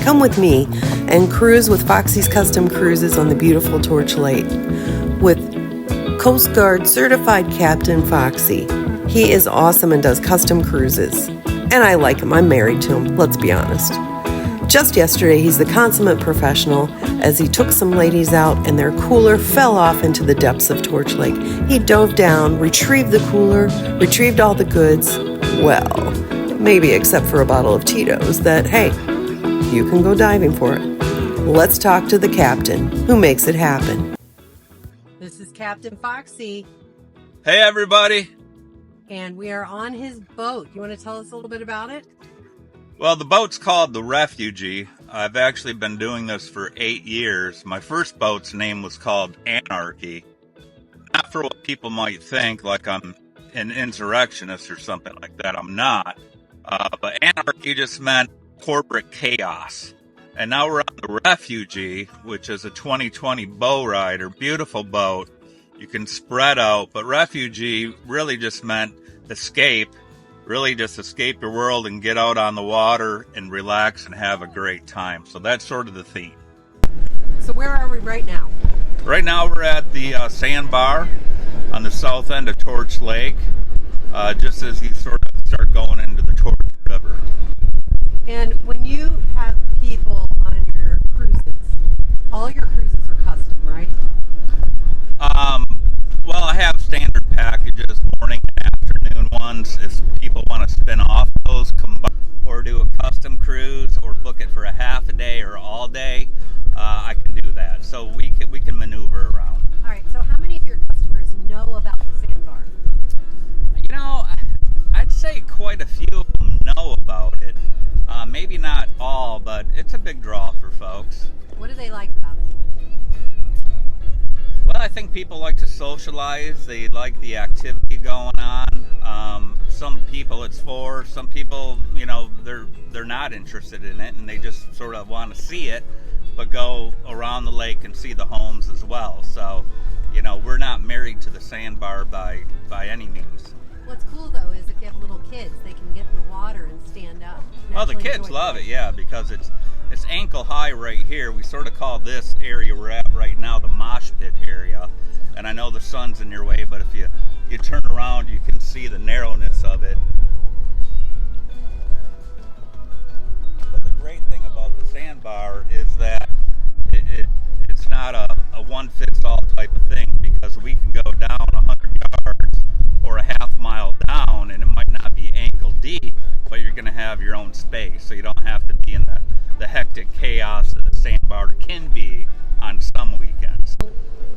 Come with me and cruise with Foxy's Custom Cruises on the beautiful Torch Lake with Coast Guard certified Captain Foxy. He is awesome and does custom cruises. And I like him. I'm married to him, let's be honest. Just yesterday, he's the consummate professional as he took some ladies out and their cooler fell off into the depths of Torch Lake. He dove down, retrieved the cooler, retrieved all the goods. Well, maybe except for a bottle of Tito's that, hey, you can go diving for it. Let's talk to the captain who makes it happen. This is Captain Foxy. Hey, everybody. And we are on his boat. You want to tell us a little bit about it? Well, the boat's called the Refugee. I've actually been doing this for 8 years. My first boat's name was called Anarchy. Not for what people might think, like I'm an insurrectionist or something like that. I'm not. But Anarchy just meant corporate chaos. And now we're on the Refugee, which is a 2020 bow rider, beautiful boat. You can spread out, but Refugee really just meant escape. Really just escape your world and get out on the water and relax and have a great time. So that's sort of the theme. So where are we right now? Right now we're at the sandbar on the south end of Torch Lake, just as you sort of start going into the Torch River. And when you have people on your cruises, all your cruises are custom, right? Well, I have standard packages, morning and afternoon ones. If people want to spin off those, combine, or do a custom cruise, or book it for a half a day or all day, I can do that. So we can maneuver around. All right. So how many of your customers know about the sandbar? You know, I'd say quite a few of them know about it. Maybe not all, but it's a big draw for folks. What do they like about it? Well, I think people like to socialize. They like the activity going on. Some people it's for. Some people, you know, they're not interested in it and they just sort of want to see it, but go around the lake and see the homes as well. So, you know, we're not married to the sandbar by any means. What's cool though is if you have little kids, they can get in the water and stand up. Well, the kids love it, yeah, because it's ankle high right here. We sort of call this area we're at right now the mosh pit area. And I know the sun's in your way, but if you turn around, you can see the narrowness of it. But the great thing about the sandbar is that it's not a one-fits-all type of thing, because we can go down 100 yards or a half mile down, and it might not be ankle deep, but you're going to have your own space, so you don't have to be in the hectic chaos that the sandbar can be on some weekends. So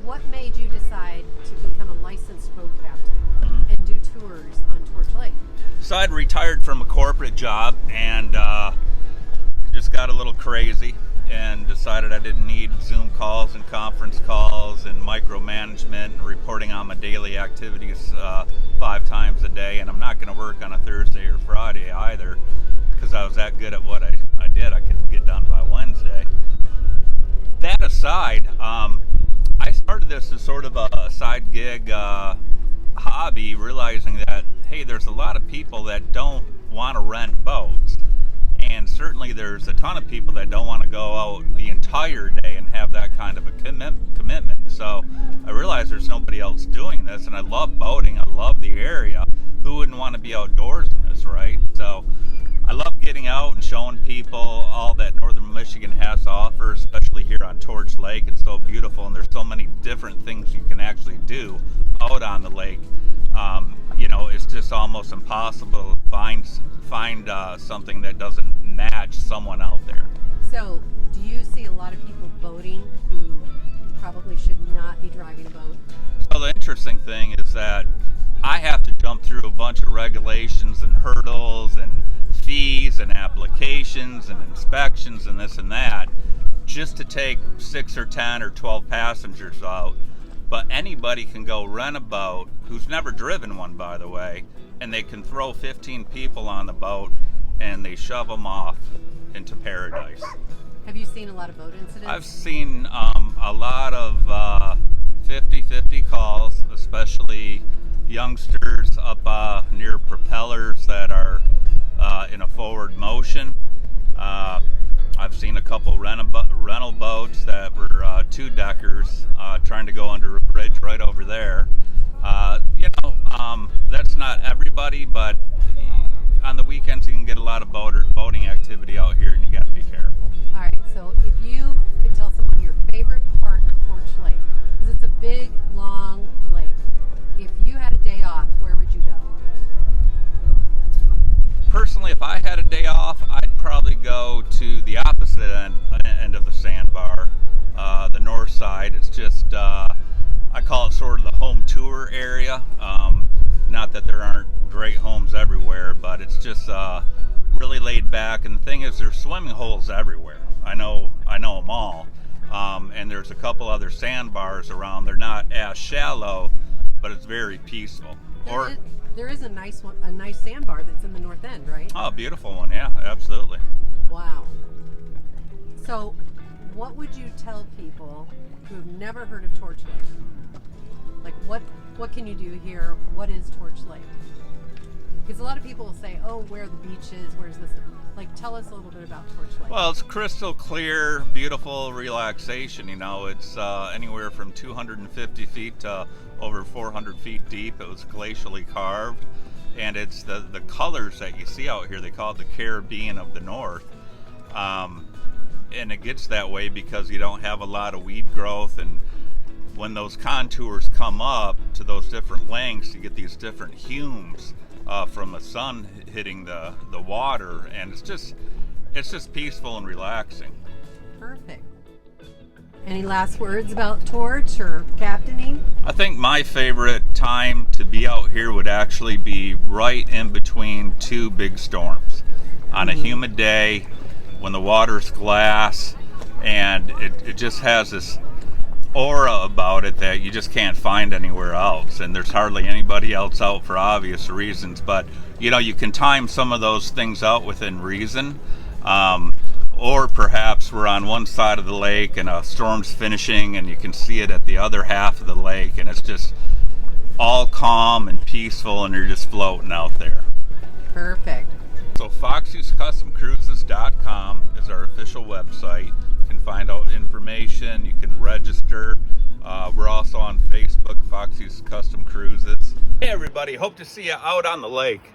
what made you decide to become a licensed boat captain and do tours on Torch Lake? So I'd retired from a corporate job and just got a little crazy and decided I didn't need Zoom calls and conference calls and micromanagement and reporting on my daily activities 5 times a day. And I'm not going to work on a Thursday or Friday either, because I was that good at what I did. I could get done by Wednesday. That aside, I started this as sort of a side gig hobby, realizing that, hey, there's a lot of people that don't want to rent boats. And certainly there's a ton of people that don't want to go out the entire day and have that kind of a commitment. So I realized there's nobody else doing this, and I love boating. I love the area. Who wouldn't want to be outdoors in this, right? So I love getting out and showing people all that northern Michigan has to offer, especially here on Torch Lake. It's so beautiful, and there's so many different things you can actually do out on the lake. You know, it's just almost impossible to find something that doesn't match someone out there. So, do you see a lot of people boating who probably should not be driving a boat? So the interesting thing is that I have to jump through a bunch of regulations and hurdles and fees and applications and inspections and this and that just to take 6 or 10 or 12 passengers out. But anybody can go rent a boat, who's never driven one, by the way, and they can throw 15 people on the boat and they shove them off into paradise. Have you seen a lot of boat incidents? I've seen a lot of 50-50 calls, especially youngsters up near propellers that are in a forward motion. I've seen seen a couple rental boats that were two-deckers trying to go under a bridge right over there. That's not everybody, but on the weekends you can get a lot of boating activity out here, and you got to be careful. All right, so if you could tell someone your favorite part of Torch Lake, because it's a big, long lake, if you had a day off, where would you go? Personally, if I had a day off, I'd probably go to the opposite end of the sandbar, the north side. It's just, I call it sort of the home tour area. Not that there aren't great homes everywhere, but it's just really laid back. And the thing is, there's swimming holes everywhere. I know them all. And there's a couple other sandbars around. They're not as shallow, but it's very peaceful. There is a nice sandbar that's in the north end, right? Oh, beautiful one, yeah, absolutely. Wow. So, what would you tell people who have never heard of Torch Lake? Like, what can you do here? What is Torch Lake? Because a lot of people will say, oh, where are the beaches? Where's this? Like, tell us a little bit about Torch Lake. Well, it's crystal clear, beautiful relaxation. It's anywhere from 250 feet to over 400 feet deep. It was glacially carved, and it's the colors that you see out here. They call it the Caribbean of the North, and it gets that way because you don't have a lot of weed growth, and when those contours come up to those different lengths, you get these different humes from the sun hitting the water, and it's just peaceful and relaxing. Perfect. Any last words about Torch or captaining? I think my favorite time to be out here would actually be right in between two big storms. On a humid day when the water's glass, and it just has this aura about it that you just can't find anywhere else, and there's hardly anybody else out for obvious reasons, but you can time some of those things out within reason, or perhaps we're on one side of the lake and a storm's finishing and you can see it at the other half of the lake, and it's just all calm and peaceful, and you're just floating out there. Perfect. So foxyscustomcruises.com is our official website. You can find out information, you can register. We're also on Facebook, Foxy's Custom Cruises. Hey everybody, hope to see you out on the lake.